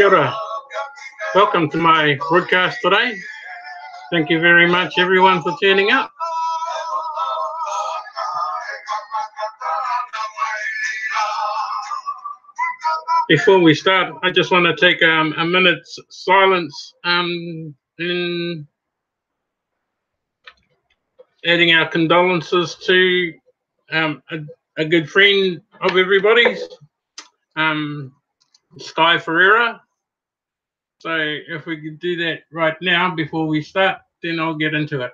Kia ora. Welcome to my broadcast today. Thank you very much, everyone, for tuning up. Before we start, I just want to take a minute's silence in adding our condolences to a good friend of everybody's, Sky Ferreira. So if we could do that right now before we start, then I'll get into it.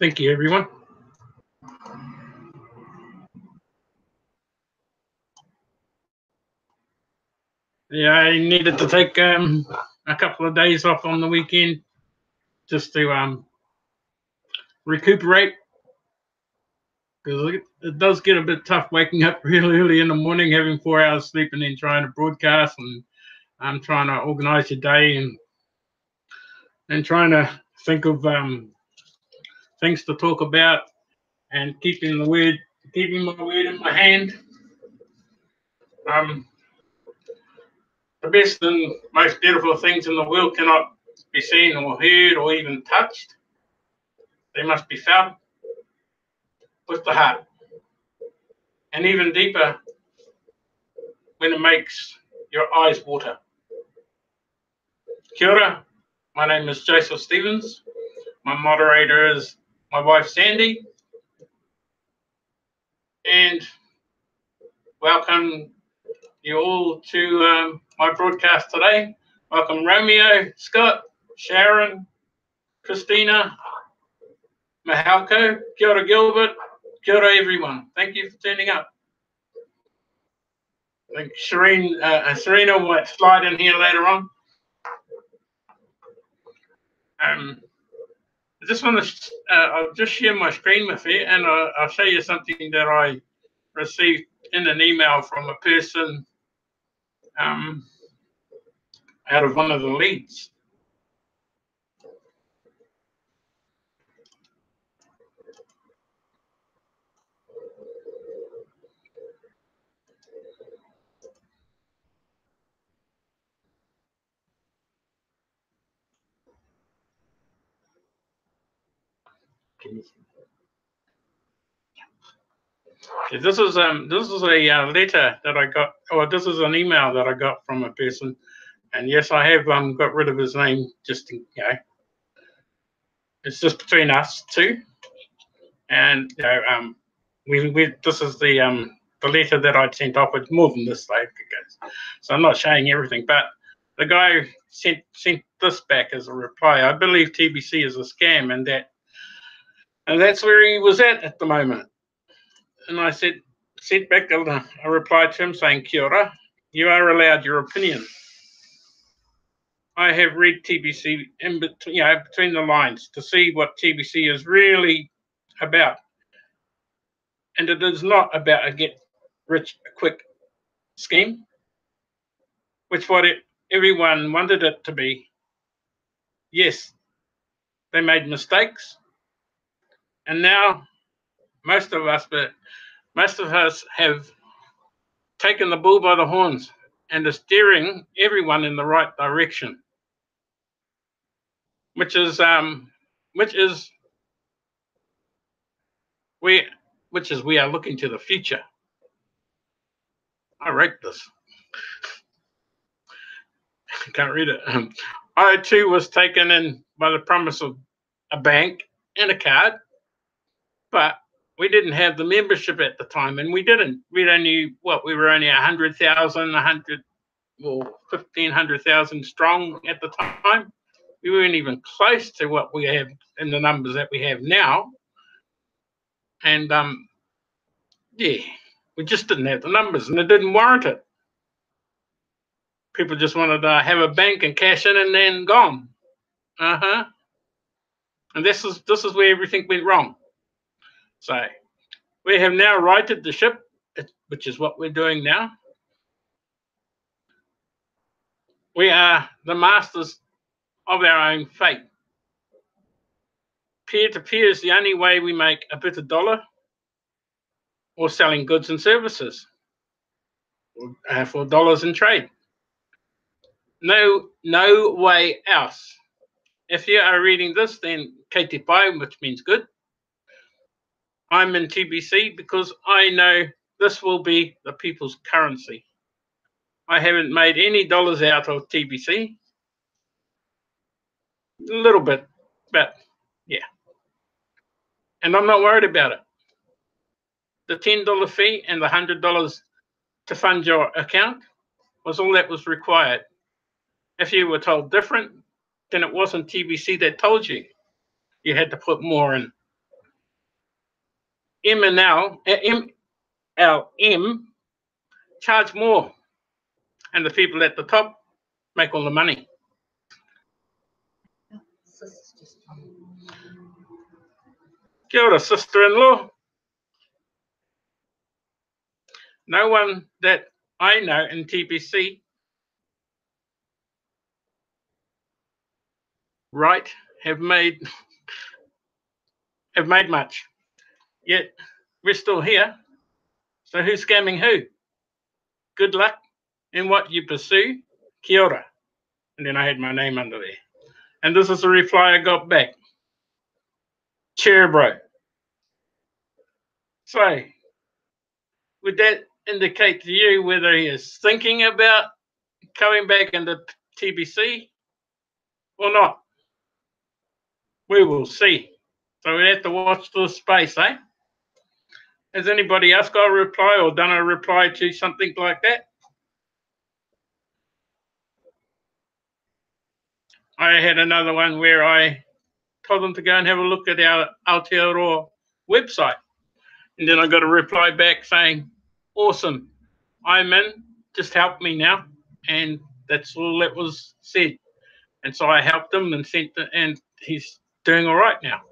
Thank you, everyone. Yeah, I needed to take a couple of days off on the weekend just to recuperate, because it does get a bit tough waking up really early in the morning, having 4 hours sleep, and then trying to broadcast, and I'm trying to organize your day and trying to think of things to talk about, and keeping my word in my hand. The best and most beautiful things in the world cannot be seen or heard or even touched. They must be felt with the heart, and even deeper when it makes your eyes water. Kia ora. My name is Joseph Stevens. My moderator is my wife Sandy. And welcome you all to my broadcast today. Welcome Romeo, Scott, Sharon, Christina, Mahalko, Kia ora Gilbert, Kia ora everyone. Thank you for turning up. I think Serena might slide in here later on. I just want to, I'll just share my screen with you, and I'll show you something that I received in an email from a person out of one of the leads. This is a letter that I got, or this is an email that I got from a person, and yes, I have got rid of his name, just it's just between us two, and this is the letter that I sent off. It's more than this, though, so I'm not showing everything, but the guy sent this back as a reply. I believe TBC is a scam, and that's where he was at the moment. And I sent back a reply to him saying, Kia ora, you are allowed your opinion. I have read TBC in between the lines to see what TBC is really about. And it is not about a get-rich-quick scheme, which everyone wanted it to be. Yes, they made mistakes. And now most of us have taken the bull by the horns and are steering everyone in the right direction, which is we are looking to the future. I wrote this. I can't read it. I too was taken in by the promise of a bank and a card, but we didn't have the membership at the time, and we didn't. We were only 100,000, or 1,500,000 strong at the time. We weren't even close to what we have in the numbers that we have now. And yeah, we just didn't have the numbers, and it didn't warrant it. People just wanted to have a bank and cash in and then gone. And this is where everything went wrong. So we have now righted the ship, which is what we're doing now. We are the masters of our own fate. Peer-to-peer is the only way we make a bit of dollar, or selling goods and services for dollars in trade. No way else. If you are reading this, then Kate Pai, which means good. I'm in TBC because I know this will be the people's currency. I haven't made any dollars out of TBC. A little bit, but yeah. And I'm not worried about it. The $10 fee and the $100 to fund your account was all that was required. If you were told different, then it wasn't TBC that told you. You had to put more in. MLM charge more, and the people at the top make all the money. Kia ora, sister-in-law. No one that I know in TBC have made much. Yet we're still here. So who's scamming who? Good luck in what you pursue. Kia ora. And then I had my name under there. And this is the reply I got back. Cheer, bro. So would that indicate to you whether he is thinking about coming back into TBC or not? We will see. So we have to watch this space, eh? Has anybody else got a reply or done a reply to something like that? I had another one where I told them to go and have a look at our Aotearoa website. And then I got a reply back saying, awesome, I'm in, just help me now. And that's all that was said. And so I helped him and and he's doing all right now.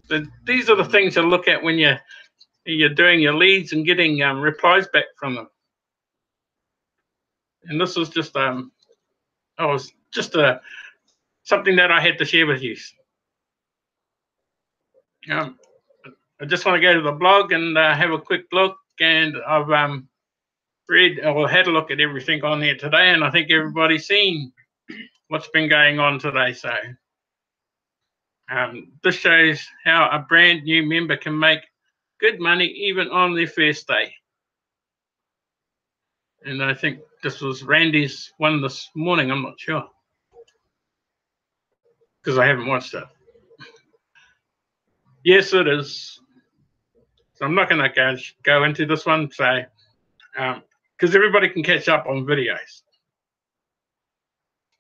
So these are the things to look at when you're doing your leads and getting replies back from them. And this was just something that I had to share with you. I just want to go to the blog and have a quick look, and I've read or had a look at everything on there today, and I think everybody's seen what's been going on today. So this shows how a brand new member can make good money even on their first day. And I think this was Randy's one this morning. I'm not sure because I haven't watched it. Yes, it is. So I'm not going to go into this one, so because everybody can catch up on videos.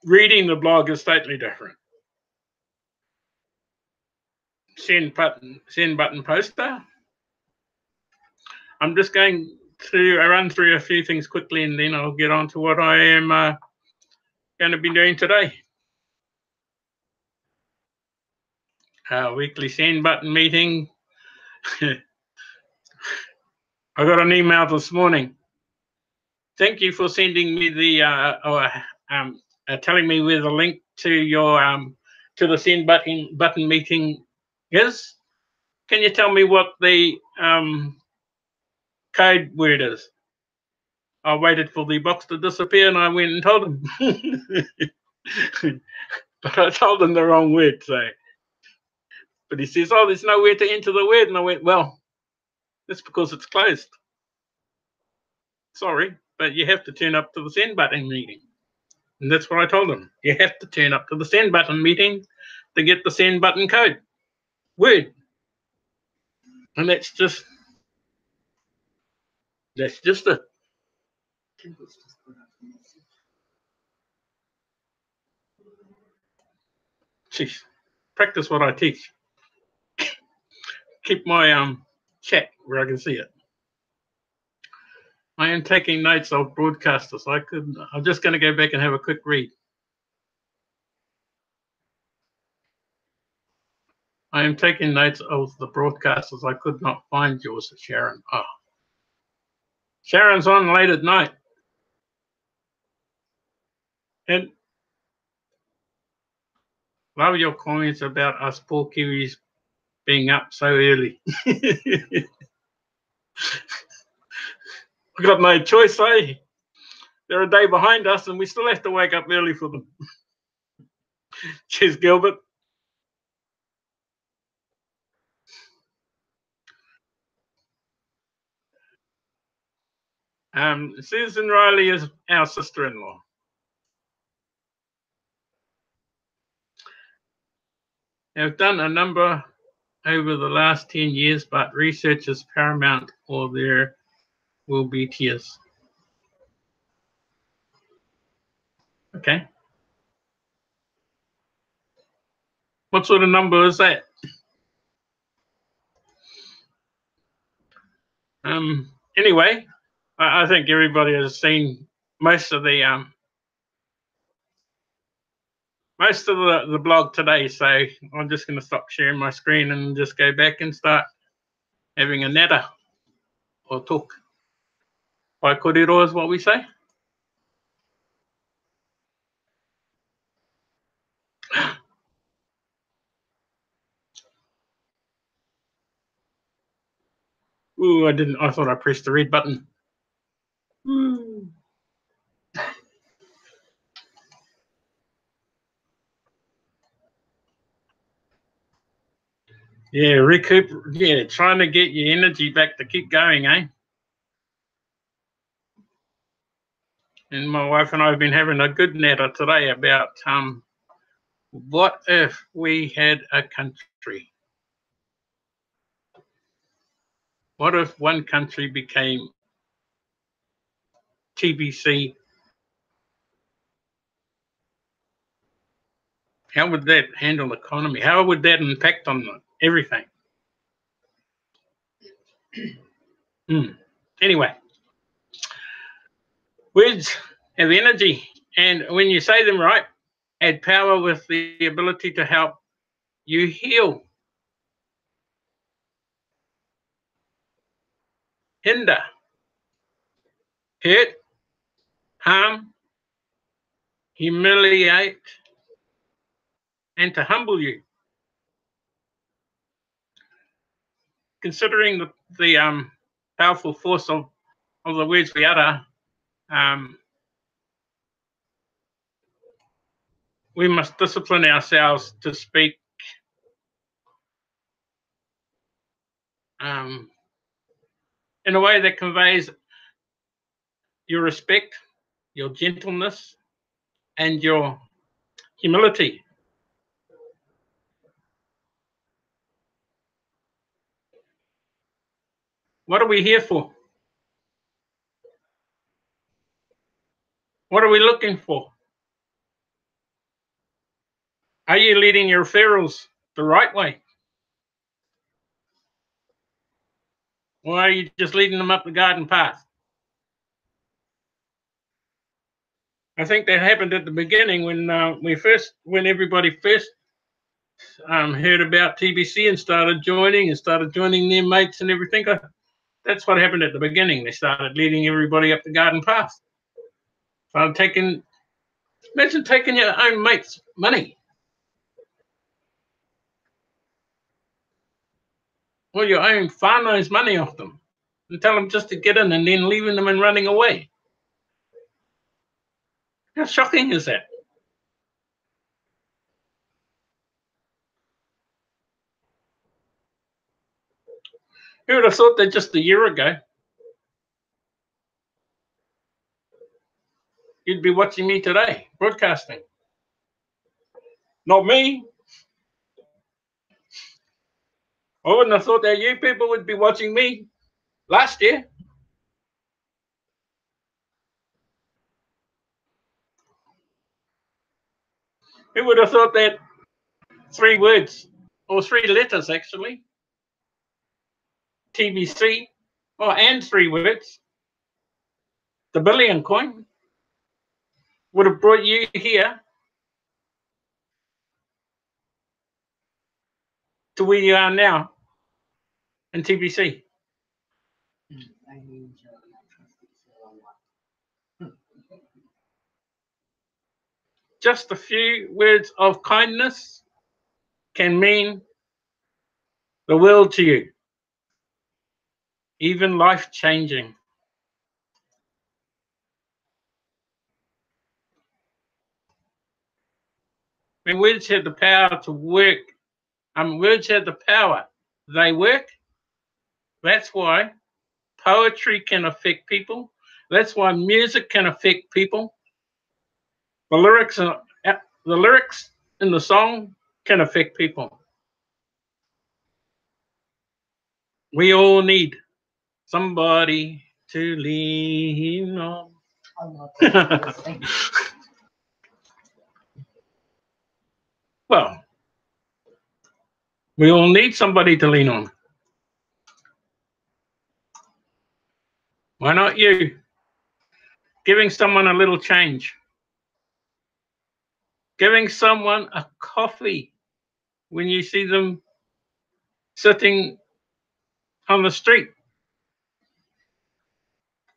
Reading the blog is totally different. Send button poster. I'm just going to run through a few things quickly, and then I'll get on to what I am going to be doing today. Weekly send button meeting. I got an email this morning. Thank you for sending me the telling me where the link to your to the send button meeting is. Can you tell me what the code word is? I waited for the box to disappear and I went and told him. But I told him the wrong word, so. But he says, oh, there's nowhere to enter the word. And I went, well, that's because it's closed. Sorry, but you have to turn up to the send button meeting. And that's what I told him. You have to turn up to the send button meeting to get the send button code word. And that's just it. Jeez, practice what I teach. Keep my chat where I can see it. I am taking notes of broadcasters. I'm just going to go back and have a quick read. I am taking notes of the broadcasters. I could not find yours, Sharon. Oh. Sharon's on late at night. And love your comments about us poor Kiwis being up so early. We've got no choice, eh? They're a day behind us and we still have to wake up early for them. Cheers, Gilbert. Susan Riley is our sister-in-law. I've done a number over the last 10 years, but research is paramount or there will be tears. Okay. What sort of number is that? Anyway, I think everybody has seen most of the blog today, so I'm just going to stop sharing my screen and just go back and start having a natter or talk. Wai korero is what we say. Ooh, I didn't. I thought I pressed the red button. Ooh. Yeah, recoup. Yeah, trying to get your energy back to keep going, eh? And my wife and I have been having a good natter today about what if we had a country? What if one country became TBC? How would that handle the economy? How would that impact on everything? Anyway, words have energy, and when you say them right, add power with the ability to help you heal, hinder, hurt, harm, humiliate, and to humble you. Considering the powerful force of the words we utter, we must discipline ourselves to speak in a way that conveys your respect, your gentleness, and your humility. What are we here for? What are we looking for? Are you leading your referrals the right way? Or are you just leading them up the garden path? I think that happened at the beginning when everybody first heard about TBC and started joining their mates and everything. That's what happened at the beginning. They started leading everybody up the garden path. Imagine taking your own mate's money. Or your own whānau's money off them and tell them just to get in and then leaving them and running away. How shocking is that? Who would have thought that just a year ago you'd be watching me today, broadcasting? Not me. I wouldn't have thought that you people would be watching me last year. Who would have thought that 3 words, or 3 letters actually, TBC, and 3 words, the billion coin, would have brought you here to where you are now in TBC. Just a few words of kindness can mean the world to you, even life-changing. When words have the power to work, words have the power, they work. That's why poetry can affect people. That's why music can affect people. The lyrics in the song can affect people. We all need somebody to lean on. Well, we all need somebody to lean on. Why not you? Giving someone a little change. Giving someone a coffee when you see them sitting on the street,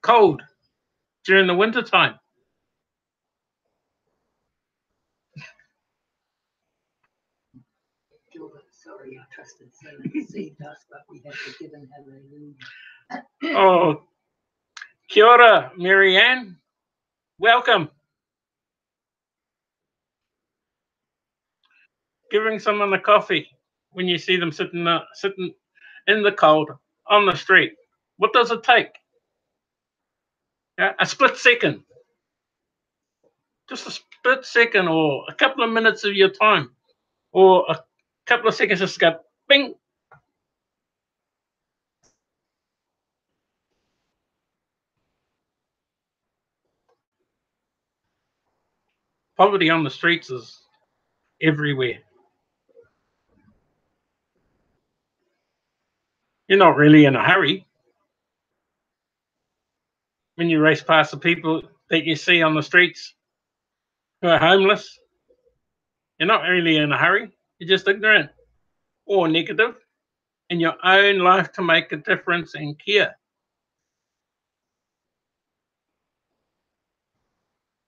cold, during the winter time. Sorry, I trusted TBC-Doc, but we have to give him hallelujah. Oh, kia ora, Marianne. Welcome. Giving someone a coffee when you see them sitting in the cold on the street. What does it take? Yeah, a split second. Just a split second, or a couple of minutes of your time, or a couple of seconds, just go bing. Poverty on the streets is everywhere. You're not really in a hurry when you race past the people that you see on the streets who are homeless. You're not really in a hurry. You're just ignorant or negative in your own life to make a difference and care.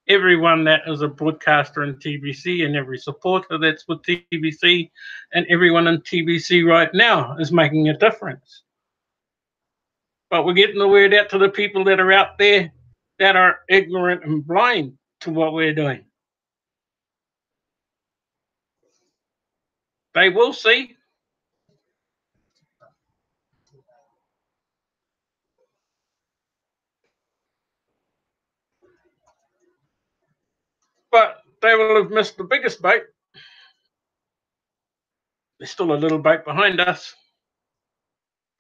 Everyone that is a broadcaster in TBC and every supporter that's with TBC and everyone in TBC right now is making a difference. But we're getting the word out to the people that are out there that are ignorant and blind to what we're doing. They will see. But they will have missed the biggest boat. There's still a little boat behind us,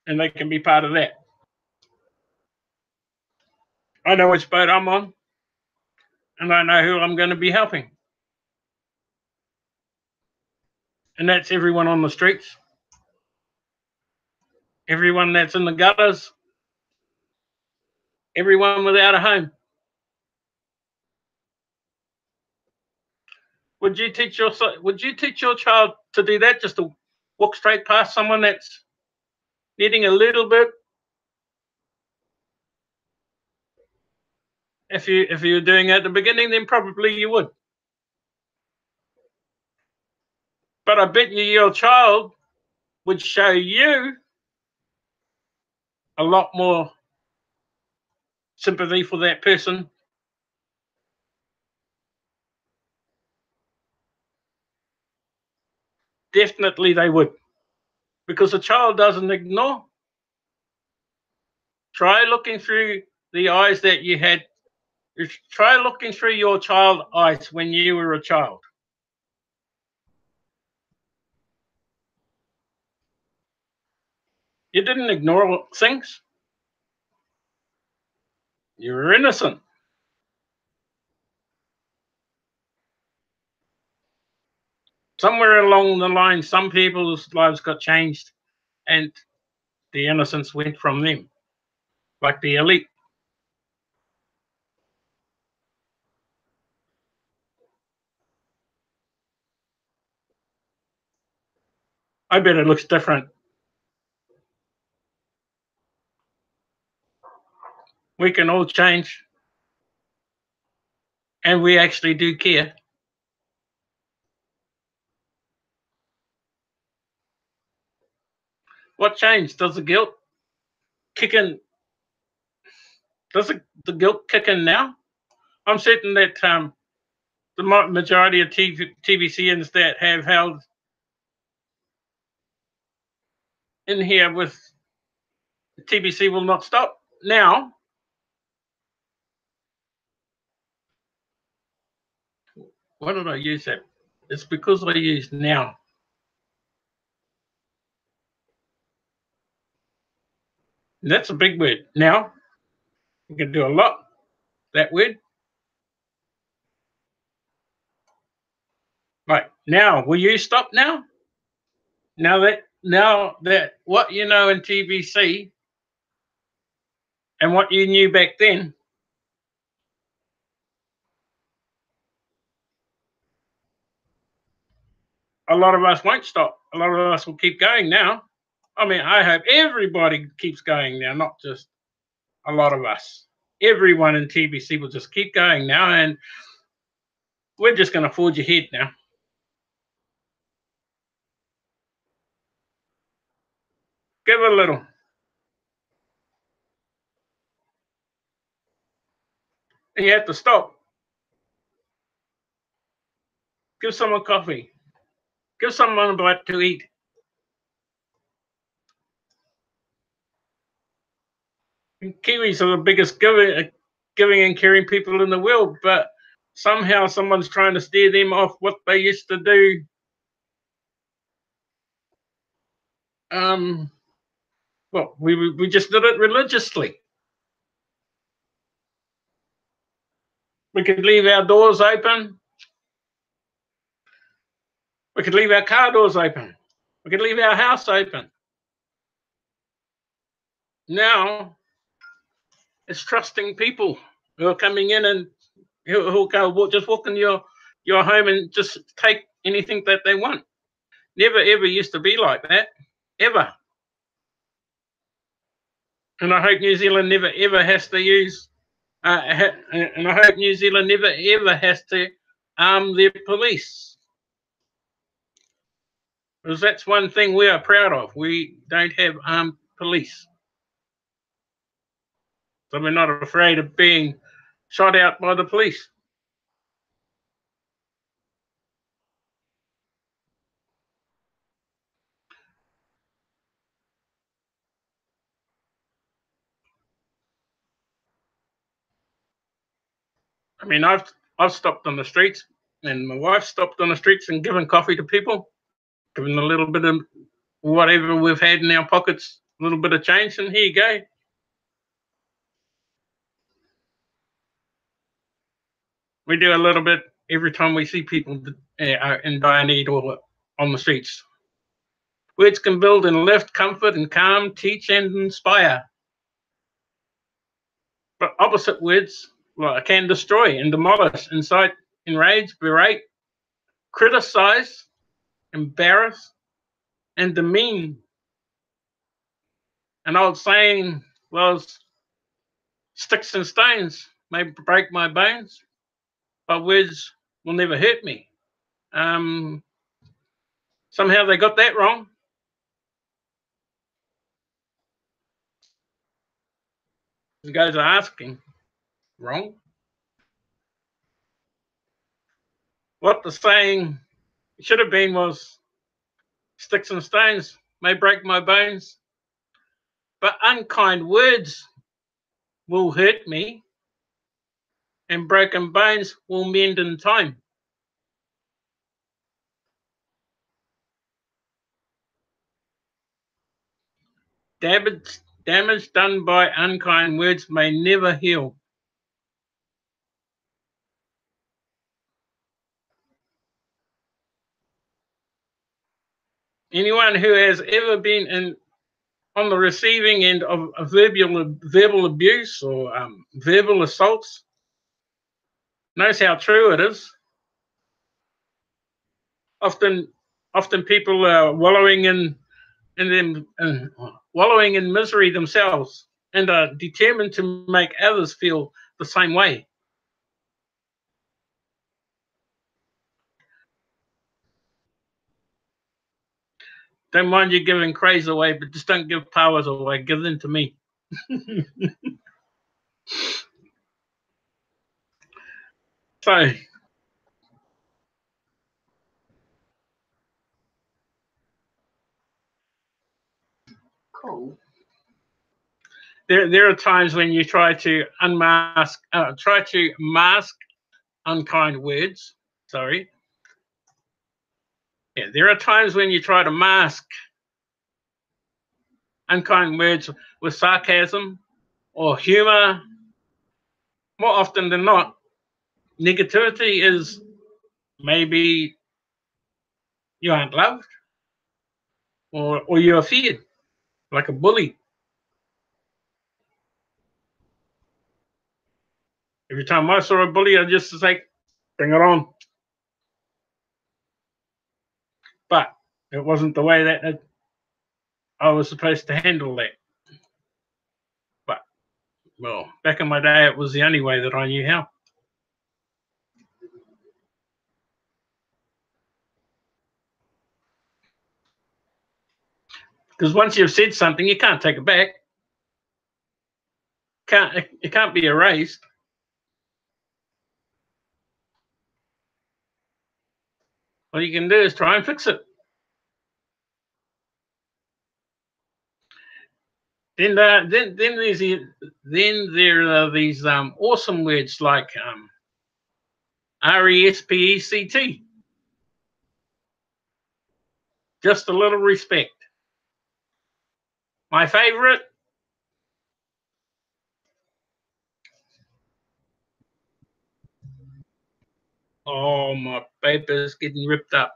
and they can be part of that. I know which boat I'm on, and I know who I'm going to be helping. And that's everyone on the streets, everyone that's in the gutters, everyone without a home. Would you teach your child to do that, just to walk straight past someone that's needing a little bit? If you were doing it at the beginning, then probably you would. But I bet you your child would show you a lot more sympathy for that person. Definitely they would. Because a child doesn't ignore. Try looking through the eyes that you had. Try looking through your child eyes when you were a child. You didn't ignore things. You were innocent. somewhere along the line, some people's lives got changed and the innocence went from them, like the elite. I bet it looks different. We can all change, and we actually do care. What changed? Does the guilt kick in? Does the guilt kick in now? I'm certain that the majority of TBCians that have held in here with TBC will not stop now. Why did I use that? It's because I used now. That's a big word. Now, you can do a lot. That word. Right. Now, will you stop now? Now that what you know in TBC and what you knew back then, a lot of us won't stop. A lot of us will keep going now. I mean, I hope everybody keeps going now, not just a lot of us. Everyone in TBC will just keep going now, and we're just going to forge ahead now. Give a little. And you have to stop. Give someone coffee. Give someone a bite to eat. Kiwis are the biggest giving and caring people in the world, but somehow someone's trying to steer them off what they used to do. Well, we just did it religiously. We could leave our doors open. We could leave our car doors open. We could leave our house open. Now, it's trusting people who are coming in and who'll go just walk in your home and just take anything that they want. Never ever used to be like that, ever. And I hope New Zealand never ever has to use. And I hope New Zealand never ever has to arm their police, because that's one thing we are proud of. We don't have armed police, so we're not afraid of being shot out by the police. I mean, I've stopped on the streets, and my wife stopped on the streets and given coffee to people, given a little bit of whatever we've had in our pockets, a little bit of change, and here you go. We do a little bit every time we see people in dire need or on the streets. Words can build and lift, comfort and calm, teach and inspire. But opposite words can destroy and demolish, incite, enrage, berate, criticize, embarrass, and demean. An old saying was, sticks and stones may break my bones, but words will never hurt me. Somehow they got that wrong. You guys are asking, wrong? What the saying should have been was, sticks and stones may break my bones, but unkind words will hurt me, and broken bones will mend in time. Damage done by unkind words may never heal. Anyone who has ever been on the receiving end of verbal abuse or verbal assaults knows how true it is. Often people are wallowing in misery themselves and are determined to make others feel the same way. Don't mind you giving craze away, but just don't give powers away. Give them to me. So, Cool. There are times when you try to mask unkind words. Sorry. Yeah, there are times when you try to mask unkind words with sarcasm or humor. More often than not, negativity is maybe you aren't loved or you're feared, like a bully. Every time I saw a bully, I just say, bring it on. But it wasn't the way that I was supposed to handle that. But, well, back in my day, it was the only way that I knew how. Because once you've said something, you can't take it back. It can't be erased. All you can do is try and fix it. Then there are these awesome words like RESPECT. Just a little respect. My favorite. Oh, my paper's getting ripped up.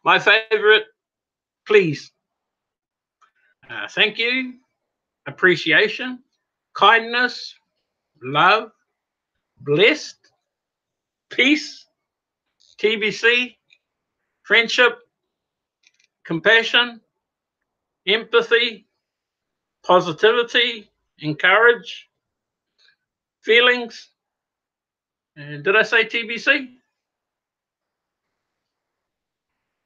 My favorite, please. Thank you, appreciation, kindness, love, blessed, peace, TBC, friendship, compassion, empathy, positivity, encourage, feelings. And did I say TBC?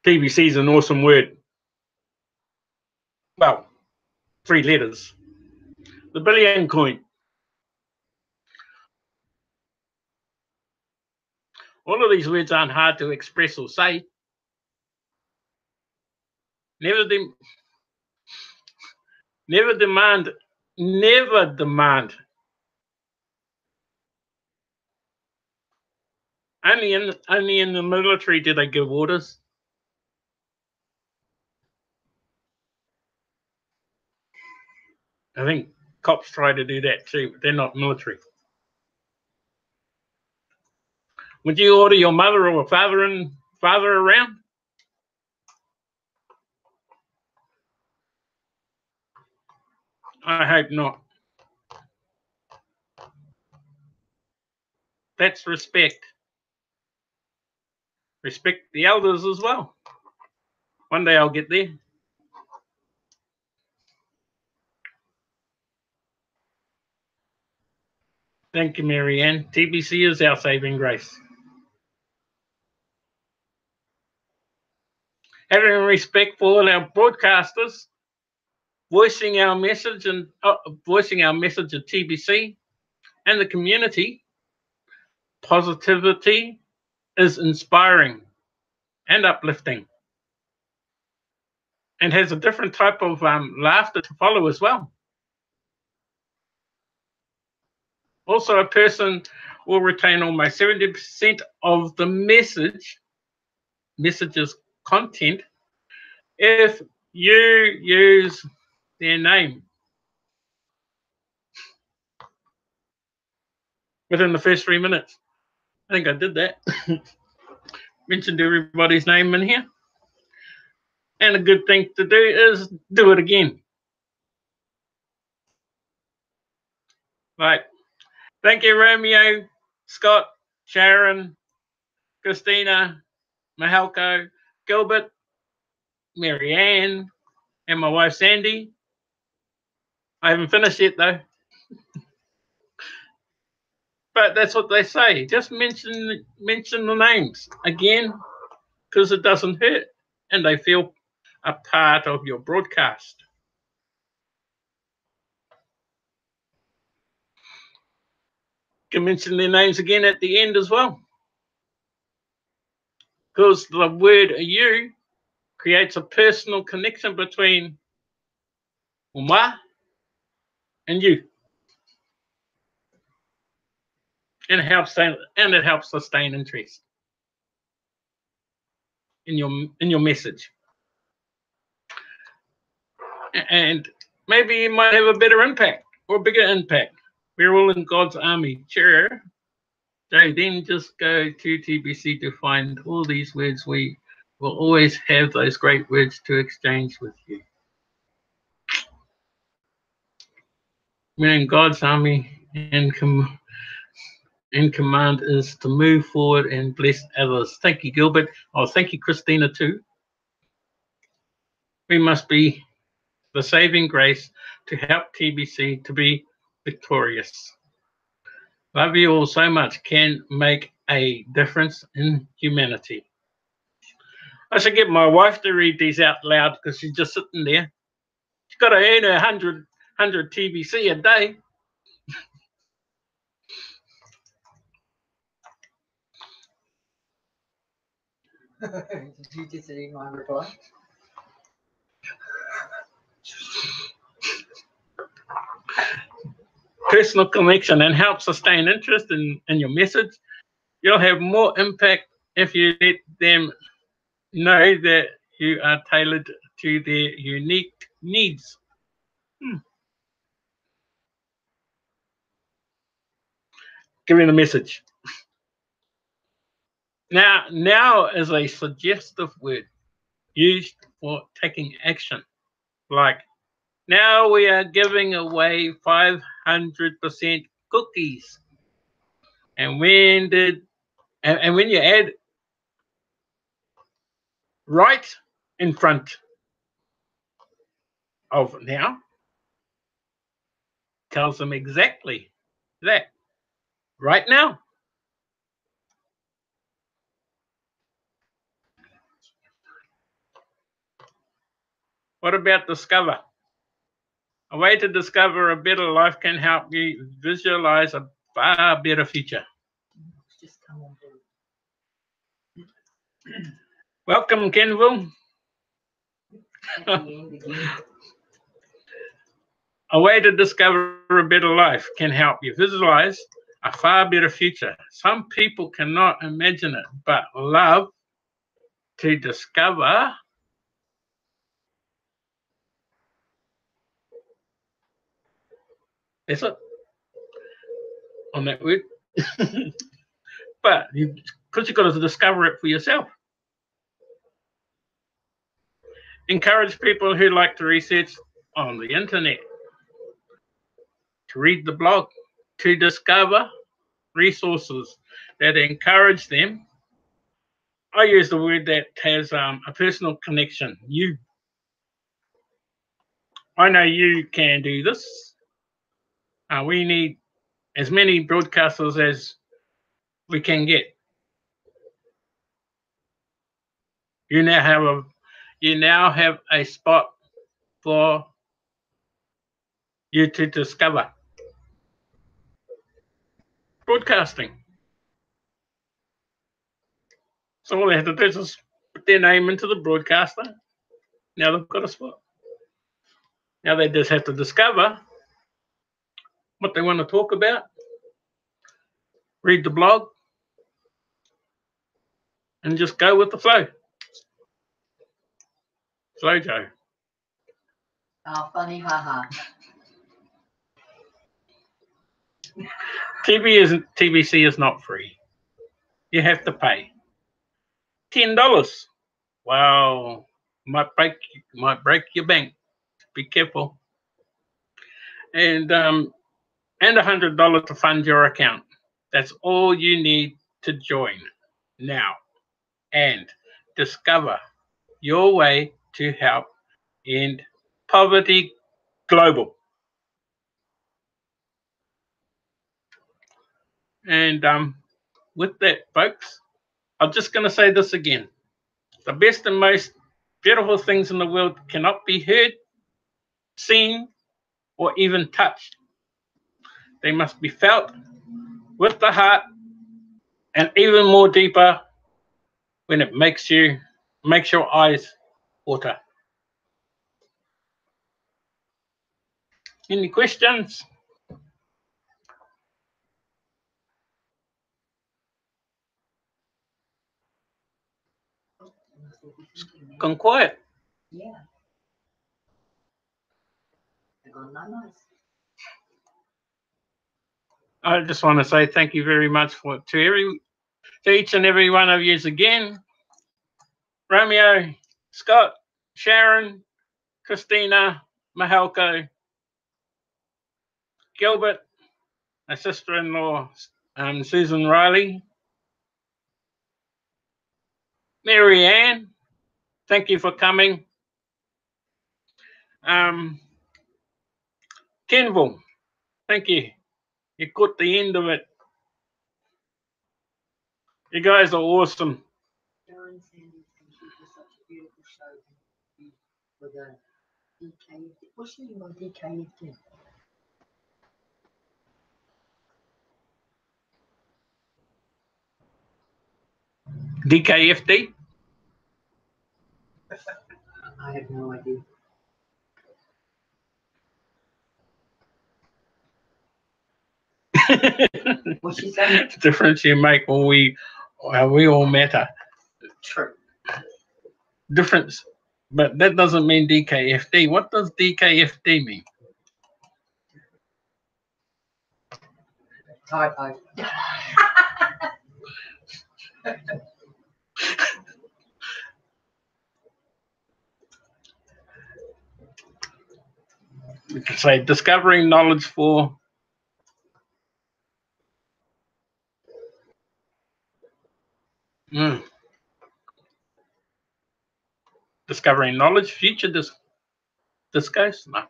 TBC is an awesome word. Well, 3 letters. The billion coin. All of these words aren't hard to express or say. Never demand. Only in the military do they give orders. I think cops try to do that too, but they're not military. Would you order your mother or father around? I hope not. That's respect. Respect the elders as well. One day I'll get there. Thank you, Marianne. TBC is our saving grace. Having respect for all our broadcasters, voicing our message at TBC and the community. Positivity is inspiring and uplifting, and has a different type of laughter to follow as well. Also, a person will retain almost 70% of the message's content if you use their name within the first 3 minutes. I think I did that. Mentioned everybody's name in here. And a good thing to do is do it again. Right. Thank you, Romeo, Scott, Sharon, Christina, Mahalko, Gilbert, Marianne, and my wife, Sandy. I haven't finished yet, though. But that's what they say. Just mention the names again, because it doesn't hurt, and they feel a part of your broadcast. You can mention their names again at the end as well, because the word "you" creates a personal connection between Uma and you, and it helps sustain interest in your message. And maybe you might have a better impact or bigger impact. We're all in God's army. Sure. So then just go to TBC to find all these words. We will always have those great words to exchange with you. We're in God's army, and command is to move forward and bless others. Thank you, Gilbert. Oh, thank you, Christina, too. We must be the saving grace to help TBC to be victorious. Love you all so much. Can make a difference in humanity. I should get my wife to read these out loud because she's just sitting there. She's got to earn her 100 TBC a day. Did you just read my reply? Personal connection and help sustain interest in your message. You'll have more impact if you let them know that you are tailored to their unique needs. Give me the message. Now is a suggestive word used for taking action. Like, now we are giving away 500% cookies. And when you add right in front of now, tells them exactly that. Right now. What about discover? A way to discover a better life can help you visualize a far better future. Just come on board. Welcome, Kenville. A way to discover a better life can help you visualize a far better future. Some people cannot imagine it, but love to discover that's it on that word. But because you've got to discover it for yourself. Encourage people who like to research on the internet to read the blog, to discover resources that encourage them. I use the word that has a personal connection. You. I know you can do this. We need as many broadcasters as we can get. You now have a spot for you to discover broadcasting. So all they have to do is just put their name into the broadcaster. Now they've got a spot. Now they just have to discover what they want to talk about, read the blog, and just go with the flow. Flow, Joe. Oh, funny, haha. TBC is not free. You have to pay $10. Wow. might break your bank. Be careful. And $100 to fund your account. That's all you need to join now and discover your way to help end poverty global. And with that, folks, I'm just going to say this again. The best and most beautiful things in the world cannot be heard, seen, or even touched. They must be felt with the heart, and even more deeper when it makes your eyes water. Any questions? Gone quiet. Yeah. They're gone nice. I just want to say thank you very much to each and every one of you again. Romeo, Scott, Sharon, Christina, Mahalko, Gilbert, my sister-in-law, Susan Riley, Mary Ann, thank you for coming. Kenville, thank you. You caught the end of it. You guys are awesome. Sharon Sandy, thank you for such a beautiful show. Thank you for the DK. What's the name of DKFT? DKFD? I have no idea. What's she saying? The difference you make when we all matter. True. Difference, but that doesn't mean DKFD. What does DKFD mean? Typo. We could say discovering knowledge for discovering knowledge, future discuss? No.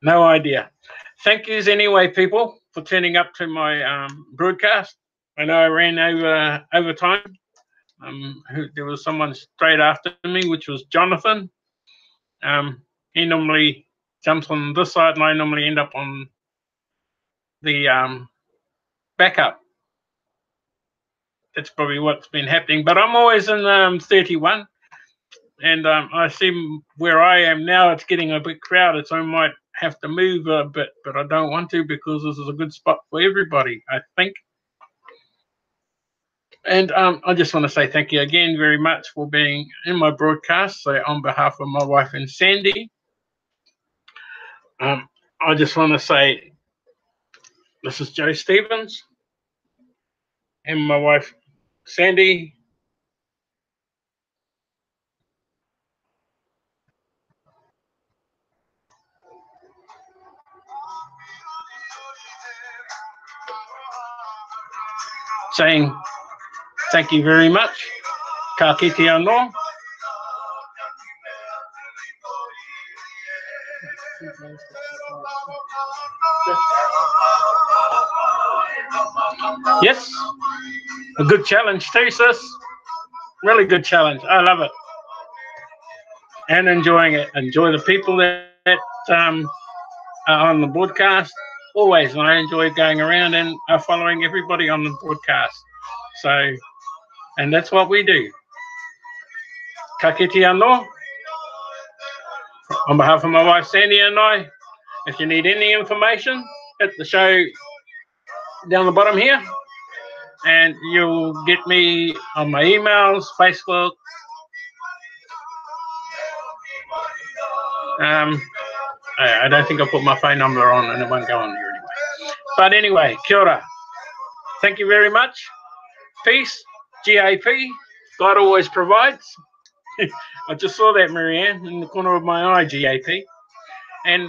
No idea. Thank yous anyway, people, for turning up to my broadcast. I know I ran over time. There was someone straight after me, which was Jonathan. He normally jumps on this side, and I normally end up on the backup. That's probably what's been happening. But I'm always in 31, and I see where I am now, it's getting a bit crowded, so I might have to move a bit, but I don't want to because this is a good spot for everybody, I think. And I just want to say thank you again very much for being in my broadcast. So on behalf of my wife and Sandy, I just want to say this is Joe Stevens and my wife Sandy. Saying thank you very much. Ka kite anō. Yes, a good challenge too, sis. Really good challenge. I love it. And enjoying it. Enjoy the people that are on the broadcast. Always, and I enjoy going around and following everybody on the broadcast. So, and that's what we do. Ka kite anō. On behalf of my wife Sandy and I, if you need any information, hit the show down the bottom here, and you'll get me on my emails, Facebook. I don't think I put my phone number on, and it won't go on here anyway. But anyway, kia ora. Thank you very much. Peace. GAP. God always provides. I just saw that, Marianne, in the corner of my eye, GAP. And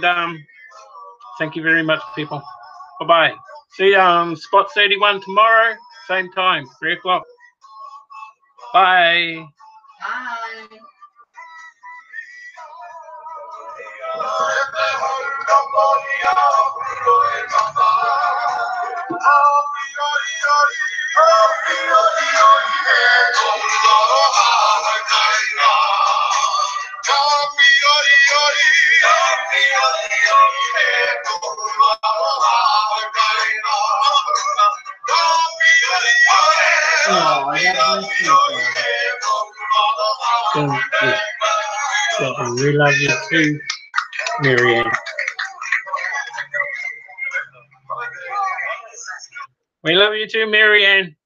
thank you very much, people. Bye-bye. See you on Spot 31 tomorrow, same time, 3 o'clock. Bye. Bye. We love you too, Marianne. We love you too, Marianne.